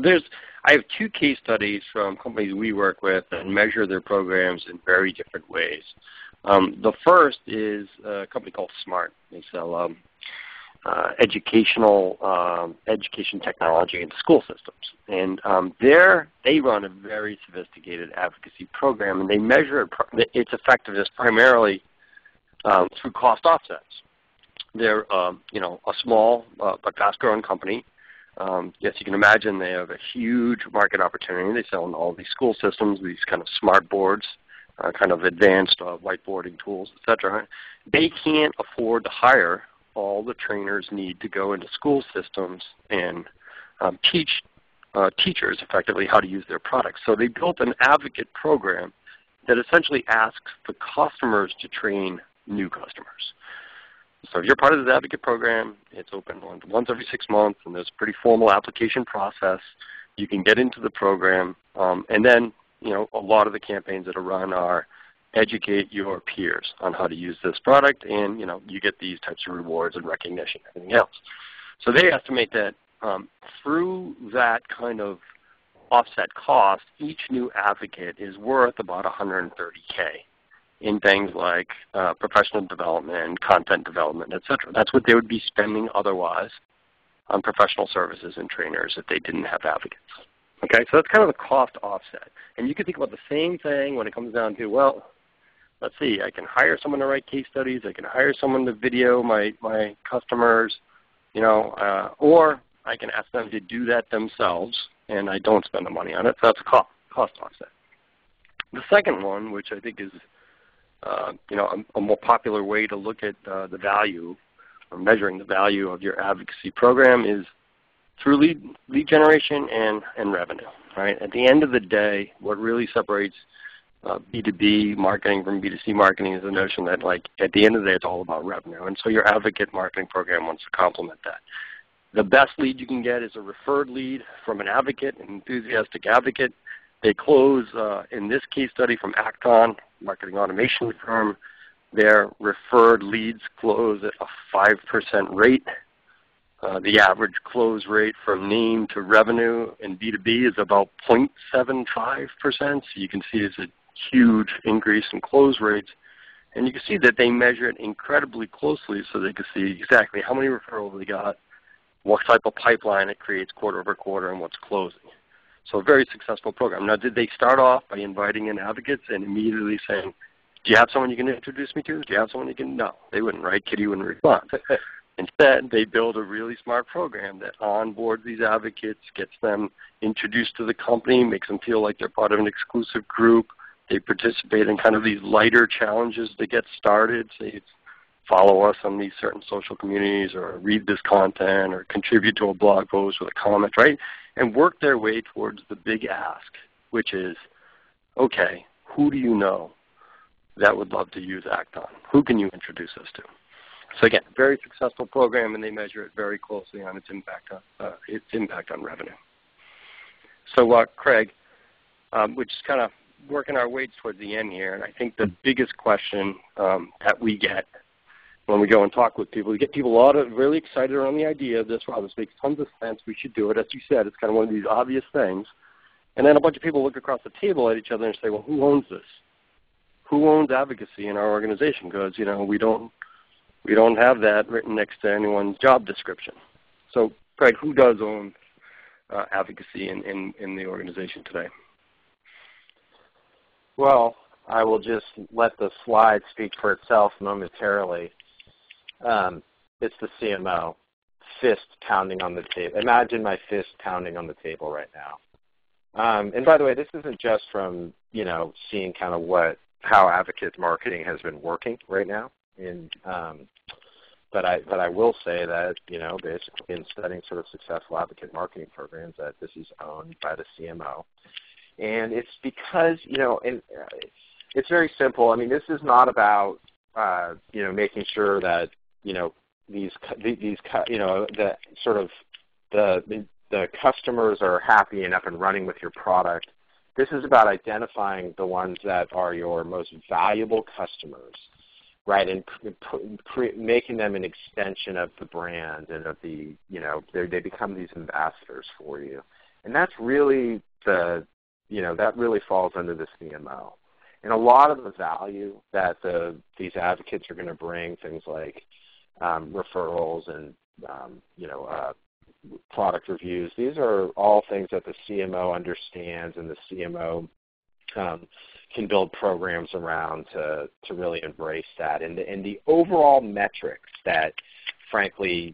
I have two case studies from companies we work with that measure their programs in very different ways. The first is a company called Smart. They sell education technology into school systems. And they run a very sophisticated advocacy program, and they measure its effectiveness primarily through cost offsets. They're a small but fast-growing company. Yes, you can imagine they have a huge market opportunity. They sell in all these school systems, these kind of smart boards, kind of advanced whiteboarding tools, etc. They can't afford to hire all the trainers need to go into school systems and teach teachers effectively how to use their products. So they built an advocate program that essentially asks the customers to train new customers. So if you're part of this advocate program, it's open once every 6 months, and there's a pretty formal application process. You can get into the program, and then a lot of the campaigns that are run are educate your peers on how to use this product, and you get these types of rewards and recognition and everything else. So they estimate that through that kind of offset cost, each new advocate is worth about $130K in things like professional development, content development, etc. That's what they would be spending otherwise on professional services and trainers if they didn't have advocates. Okay, so that's kind of the cost offset. And you can think about the same thing when it comes down to, well, let's see, I can hire someone to write case studies, I can hire someone to video my customers, or I can ask them to do that themselves, and I don't spend the money on it. So that's a cost offset. The second one, which I think is a more popular way to look at the value or measuring the value of your advocacy program, is through lead generation and revenue. Right? At the end of the day, what really separates B2B marketing from B2C marketing is the notion that, at the end of the day, it's all about revenue. And so your advocate marketing program wants to complement that. The best lead you can get is a referred lead from an advocate, an enthusiastic advocate. They close, in this case study from Acton, marketing automation firm, their referred leads close at a 5% rate. The average close rate from name to revenue in B2B is about 0.75%. So you can see it's a huge increase in close rates. And you can see that they measure it incredibly closely so they can see exactly how many referrals they got, what type of pipeline it creates quarter over quarter, and what's closing. So a very successful program. Now, did they start off by inviting in advocates and immediately saying, do you have someone you can introduce me to? Do you have someone you can? No, they wouldn't, right? Kitty wouldn't respond. Instead, they build a really smart program that onboards these advocates, gets them introduced to the company, makes them feel like they're part of an exclusive group. They participate in kind of these lighter challenges to get started. Say, follow us on these certain social communities, or read this content, or contribute to a blog post with a comment, right? And work their way towards the big ask, which is, okay, who do you know that would love to use Acton? Who can you introduce us to? So again, very successful program, and they measure it very closely on its impact on revenue. So Craig, we're just kind of working our way towards the end here, and I think the biggest question that we get when we go and talk with people, we get people really excited around the idea of this. Wow, this makes tons of sense. We should do it. As you said, it's kind of one of these obvious things. And then a bunch of people look across the table at each other and say, well, who owns this? Who owns advocacy in our organization? Because, you know, we don't have that written next to anyone's job description. So, Craig, who does own advocacy in the organization today? Well, I will just let the slide speak for itself momentarily. It's the CMO, fist pounding on the table. Imagine my fist pounding on the table right now. And by the way, this isn't just from, you know, seeing kind of how Advocate Marketing has been working right now. But I will say that, you know, basically in studying sort of successful Advocate Marketing programs, that this is owned by the CMO. And it's because, you know, and it's very simple. I mean, this is not about, you know, making sure that, you know, these you know, the sort of the customers are happy and up and running with your product. This is about identifying the ones that are your most valuable customers, right, and making them an extension of the brand and of the, you know, they become these ambassadors for you. And that's really you know, that really falls under the CMO. And a lot of the value that these advocates are going to bring, things like referrals and, you know, product reviews, these are all things that the CMO understands, and the CMO can build programs around to really embrace that. And the overall metrics that, frankly,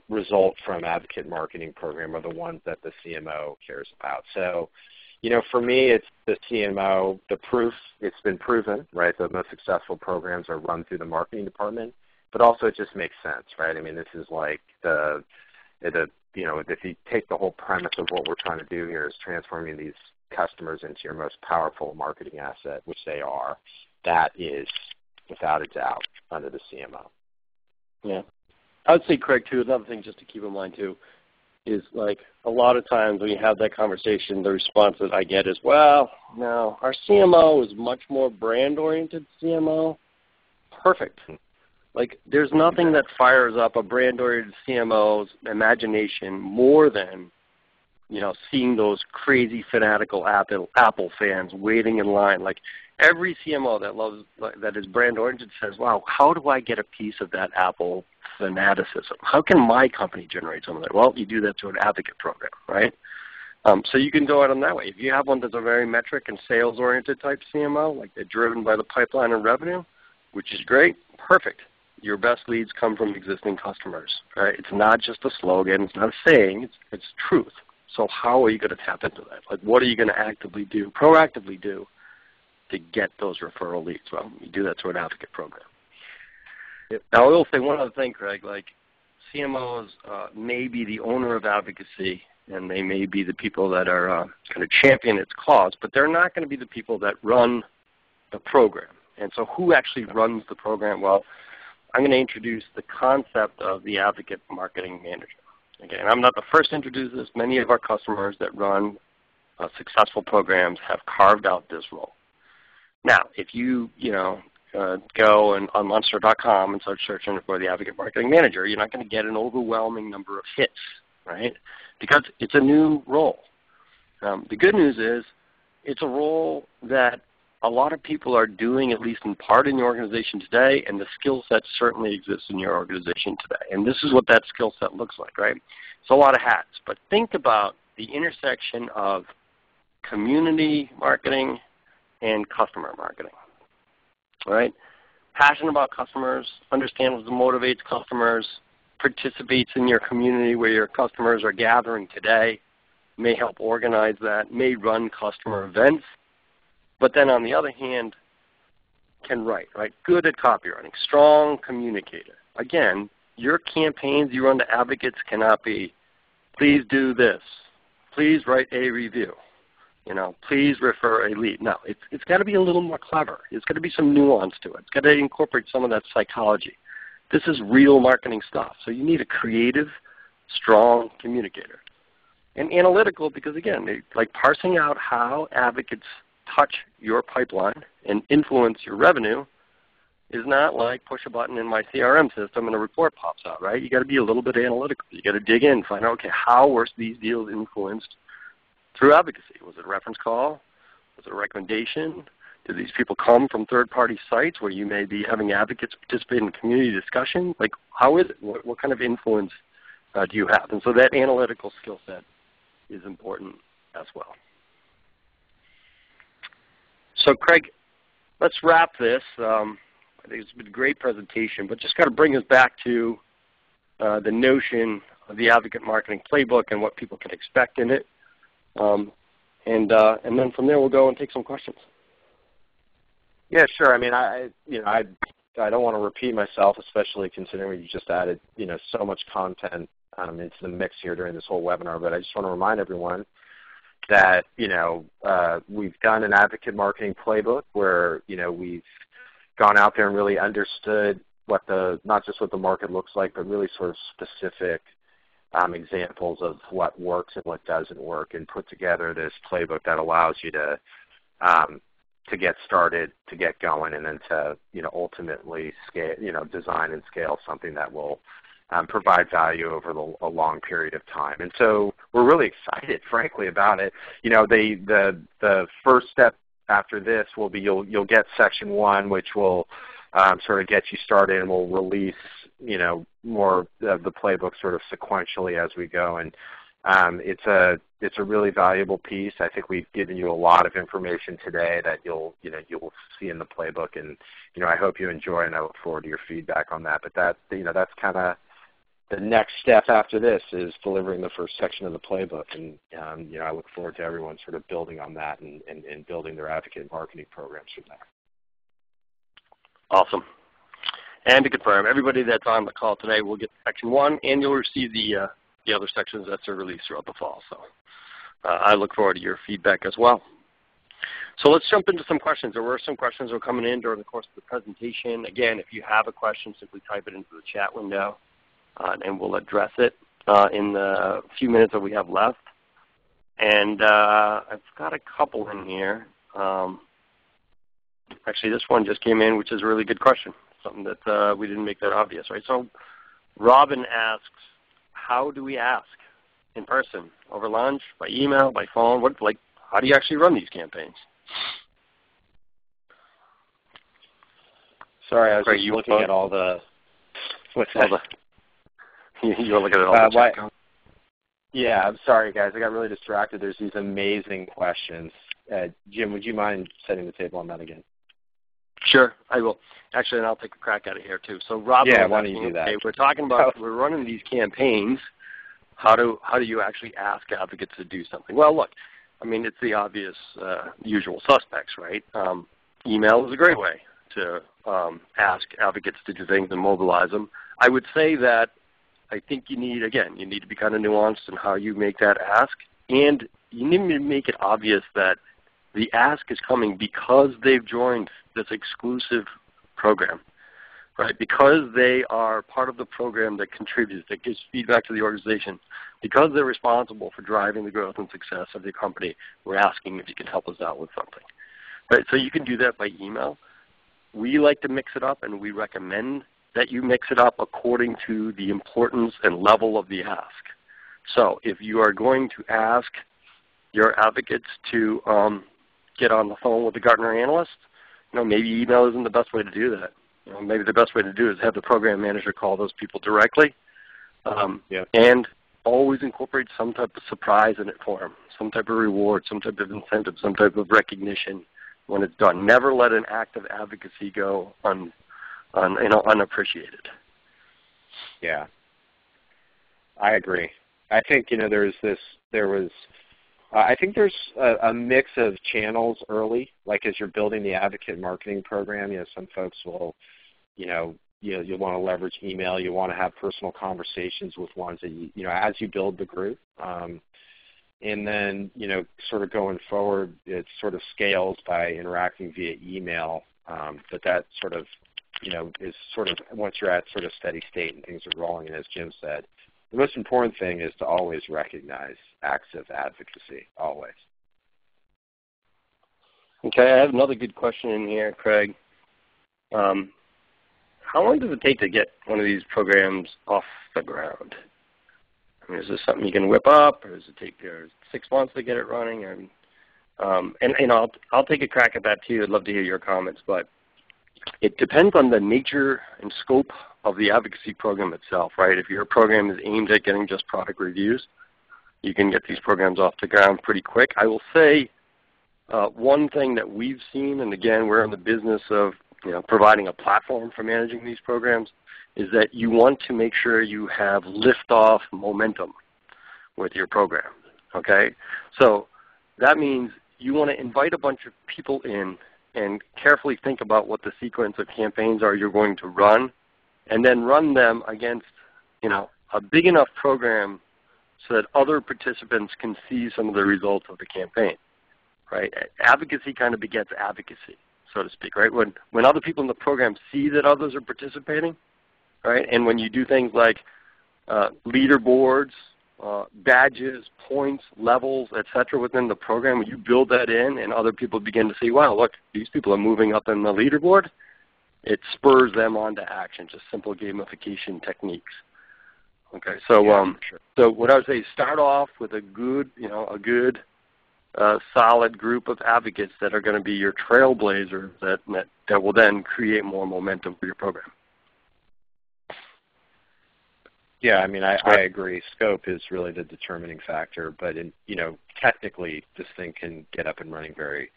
result from Advocate Marketing Program are the ones that the CMO cares about. So, you know, for me, it's the CMO, the proof. It's been proven, right? The most successful programs are run through the marketing department, but also it just makes sense, right? I mean, this is like you know, if you take the whole premise of what we're trying to do here is transforming these customers into your most powerful marketing asset, which they are, that is, without a doubt, under the CMO. Yeah. I would say, Craig, too, another thing just to keep in mind, too, is like a lot of times when you have that conversation, the response that I get is, well, no, our CMO is much more brand-oriented CMO. Perfect. Like there's nothing that fires up a brand-oriented CMO's imagination more than, you know, seeing those crazy fanatical Apple fans waiting in line. Like every CMO that is brand-oriented says, wow, how do I get a piece of that Apple fanaticism? How can my company generate some of that? Well, you do that through an advocate program, right? So you can go at them that way. If you have one that's a very metric and sales-oriented type CMO, like they're driven by the pipeline and revenue, which is great, perfect. Your best leads come from existing customers, right? It's not just a slogan. It's not a saying. It's truth. So how are you going to tap into that? Like what are you going to proactively do to get those referral leads? Well, you do that through an advocate program. Yep. Now, I will say one other thing, Craig. Like CMOs may be the owner of advocacy, and they may be the people that are going to champion its cause, but they're not going to be the people that run the program. And so who actually runs the program? Well, I'm going to introduce the concept of the Advocate Marketing Manager. Again, I'm not the first to introduce this. Many of our customers that run successful programs have carved out this role. Now, if you go on Monster.com and start searching for the Advocate Marketing Manager, you're not going to get an overwhelming number of hits, right? Because it's a new role. The good news is it's a role that a lot of people are doing, at least in part in your organization today, and the skill set certainly exists in your organization today. And this is what that skill set looks like, right? It's a lot of hats. But think about the intersection of community marketing and customer marketing, all right? Passionate about customers, understand what motivates customers, participates in your community where your customers are gathering today, may help organize that, may run customer events, but then on the other hand, can write, right? Good at copywriting, strong communicator. Again, your campaigns you run to advocates cannot be, please do this, please write a review, please refer a lead. No, it's got to be a little more clever. It's got to be some nuance to it. It's got to incorporate some of that psychology. This is real marketing stuff. So you need a creative, strong communicator. And analytical because, again, like parsing out how advocates touch your pipeline and influence your revenue is not like push a button in my CRM system and a report pops out, right? You got to be a little bit analytical. You got to dig in, find out, okay, how were these deals influenced through advocacy? Was it a reference call? Was it a recommendation? Did these people come from third-party sites where you may be having advocates participate in community discussion? Like, how is it? What kind of influence do you have? And so that analytical skill set is important as well. So, Craig, let's wrap this. I think it's been a great presentation, but just got to bring us back to the notion of the Advocate Marketing Playbook and what people can expect in it. And then from there we'll go and take some questions. Yeah, sure. I mean, I don't want to repeat myself, especially considering you just added, so much content into the mix here during this whole webinar. But I just want to remind everyone that, we've done an Advocate Marketing Playbook where, we've gone out there and really understood not just what the market looks like, but really sort of specific examples of what works and what doesn't work, and put together this playbook that allows you to get started, to get going, and then to ultimately scale, design and scale something that will provide value over a long period of time. And so we're really excited, frankly, about it. The first step after this will be you'll get section 1, which will sort of get you started, and we'll release more of the playbook sort of sequentially as we go. And it's a really valuable piece. I think we've given you a lot of information today that you'll see in the playbook, and I hope you enjoy, and I look forward to your feedback on that. But that's kind of the next step after this, is delivering the first section of the playbook, and I look forward to everyone sort of building on that and building their advocate marketing programs from there. Awesome. And to confirm, everybody that's on the call today will get section 1, and you'll receive the other sections that are released throughout the fall. So I look forward to your feedback as well. So let's jump into some questions. There were some questions that were coming in during the course of the presentation. Again, if you have a question, simply type it into the chat window, and we'll address it in the few minutes that we have left. And I've got a couple in here. Actually, this one just came in, which is a really good question, something that we didn't make that obvious, right? So Robin asks, how do we ask? In person, over lunch, by email, by phone? How do you actually run these campaigns? Sorry, I was just looking at all the... What's that? You were looking at all the chat comments? Yeah, I'm sorry, guys. I got really distracted. There's these amazing questions. Jim, would you mind setting the table on that again? Sure, I will. Actually, and I'll take a crack at it here too. So, Robin, yeah, why don't you do that? Okay, we're talking about we're running these campaigns. How do you actually ask advocates to do something? Well, look, I mean, it's the obvious, usual suspects, right? Email is a great way to ask advocates to do things and mobilize them. I would say that I think you need to be kind of nuanced in how you make that ask, and you need to make it obvious that the ask is coming because they've joined this exclusive program, right? Because they are part of the program that contributes, that gives feedback to the organization, because they're responsible for driving the growth and success of the company, we're asking if you can help us out with something. Right? So you can do that by email. We like to mix it up, and we recommend that you mix it up according to the importance and level of the ask. So if you are going to ask your advocates to get on the phone with the Gartner analyst, maybe email isn't the best way to do that. Maybe the best way to do it is have the program manager call those people directly, and always incorporate some type of surprise in it for them, some type of reward, some type of incentive, some type of recognition when it's done. Never let an act of advocacy go unappreciated. Yeah, I agree. I think I think there's a mix of channels early, like as you're building the Advocate Marketing Program. Some folks will, you want to leverage email. You want to have personal conversations with ones that as you build the group. And then, sort of going forward, it sort of scales by interacting via email. But that sort of, is sort of once you're at sort of steady state and things are rolling. And as Jim said, the most important thing is to always recognize acts of advocacy, always. Okay, I have another good question in here, Craig. How long does it take to get one of these programs off the ground? I mean, is this something you can whip up, or does it take 6 months to get it running? And I'll take a crack at that too. I'd love to hear your comments, but it depends on the nature and scope of the advocacy program itself, right? If your program is aimed at getting just product reviews, you can get these programs off the ground pretty quick. I will say one thing that we've seen, and again, we're in the business of providing a platform for managing these programs, is that you want to make sure you have lift-off momentum with your program, okay? So that means you want to invite a bunch of people in and carefully think about what the sequence of campaigns are you're going to run, and then run them against a big enough program so that other participants can see some of the results of the campaign, right? Advocacy kind of begets advocacy, so to speak, right? When other people in the program see that others are participating, right, and when you do things like leaderboards, badges, points, levels, etc. within the program, when you build that in and other people begin to see, wow, look, these people are moving up in the leaderboard, it spurs them on to action, just simple gamification techniques. Okay, so so what I would say is start off with a good, solid group of advocates that are going to be your trailblazers that will then create more momentum for your program. Yeah, I mean, I agree. Scope is really the determining factor, but technically this thing can get up and running very,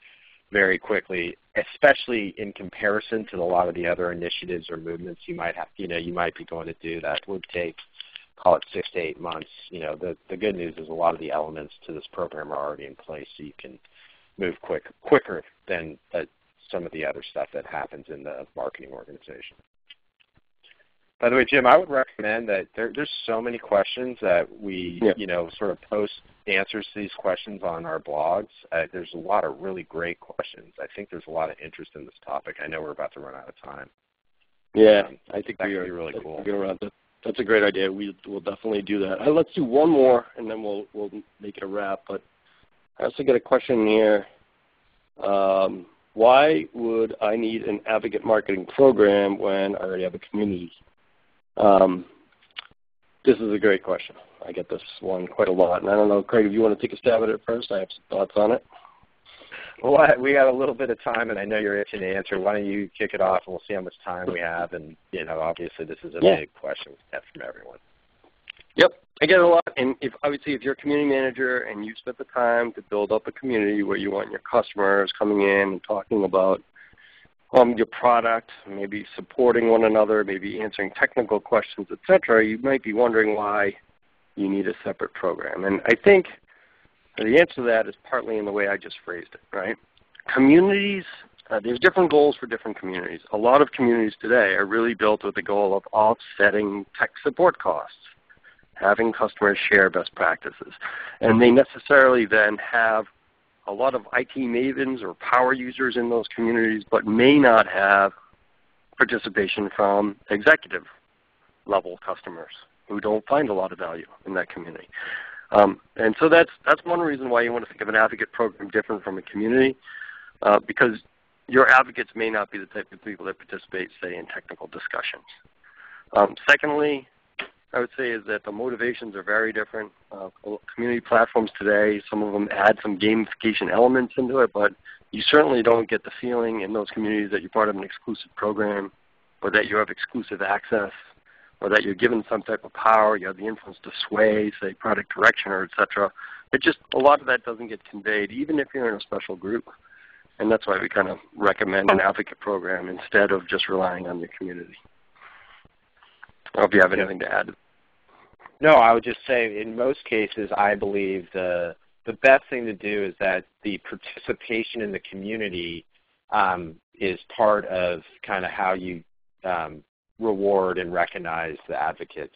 very quickly, especially in comparison to a lot of the other initiatives or movements you might have. You might be going to do that would take, call it 6 to 8 months. The good news is a lot of the elements to this program are already in place, so you can move quicker than some of the other stuff that happens in the marketing organization. By the way, Jim, I would recommend that there's so many questions that we, sort of post answers to these questions on our blogs. There's a lot of really great questions. I think there's a lot of interest in this topic. I know we're about to run out of time. Yeah, I think that would be really cool. That's a great idea. We'll definitely do that. Let's do one more, and then we'll make it a wrap. But I also get a question here. Why would I need an advocate marketing program when I already have a community? This is a great question. I get this one quite a lot. And I don't know, Craig, if you want to take a stab at it first, I have some thoughts on it. Well, we got a little bit of time, and I know you're itching to answer. Why don't you kick it off, and we'll see how much time we have. And, obviously this is a big question we have from everyone. Yep, I get it a lot. And obviously if you're a community manager and you spent the time to build up a community where you want your customers coming in and talking about your product, maybe supporting one another, maybe answering technical questions, etc., you might be wondering why you need a separate program. And I think the answer to that is partly in the way I just phrased it, right? Communities, there's different goals for different communities. A lot of communities today are really built with the goal of offsetting tech support costs, having customers share best practices. And they necessarily then have a lot of IT mavens or power users in those communities, but may not have participation from executive level customers who don't find a lot of value in that community. And so that's one reason why you want to think of an advocate program different from a community, because your advocates may not be the type of people that participate, say, in technical discussions. Secondly, I would say is that the motivations are very different. Community platforms today, some of them add some gamification elements into it, but you certainly don't get the feeling in those communities that you're part of an exclusive program or that you have exclusive access or that you're given some type of power, you have the influence to sway, say, product direction or et cetera. It just, a lot of that doesn't get conveyed, even if you're in a special group. And that's why we kind of recommend an advocate program instead of just relying on your community. I hope you have anything to add. No, I would just say in most cases I believe the best thing to do is that the participation in the community is part of kind of how you reward and recognize the advocates.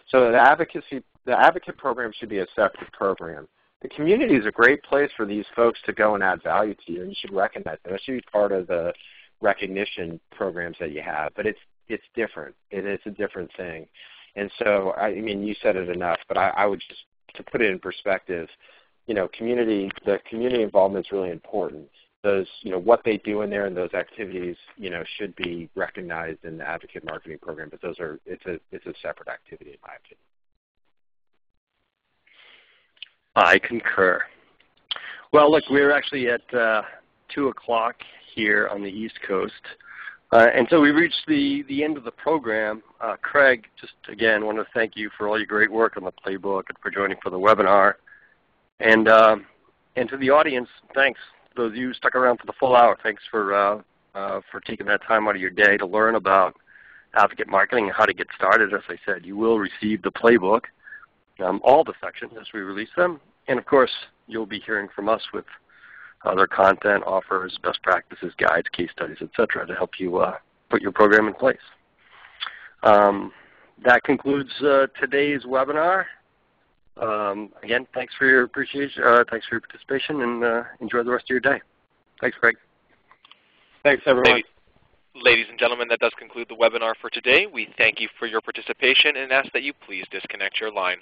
So the advocate program should be a separate program. The community is a great place for these folks to go and add value to you, and you should recognize them. That should be part of the recognition programs that you have. But it's different. It's a different thing. And so, I mean, you said it enough, but I would just, to put it in perspective, the community involvement is really important. Those, what they do in there and those activities, should be recognized in the Advocate Marketing Program. But it's a separate activity in my opinion. I concur. Well, look, we're actually at 2 o'clock here on the East Coast. And so we reached the end of the program. Craig, just again, want to thank you for all your great work on the playbook and for joining for the webinar. And to the audience, thanks. Those of you who stuck around for the full hour, thanks for taking that time out of your day to learn about advocate marketing and how to get started. As I said, you will receive the playbook, all the sections as we release them. And of course, you'll be hearing from us with other content, offers, best practices, guides, case studies, etc., to help you put your program in place. That concludes today's webinar. Again, thanks for your appreciation, thanks for your participation, and enjoy the rest of your day. Thanks, Craig. Thanks, everyone. Ladies and gentlemen, that does conclude the webinar for today. We thank you for your participation and ask that you please disconnect your line.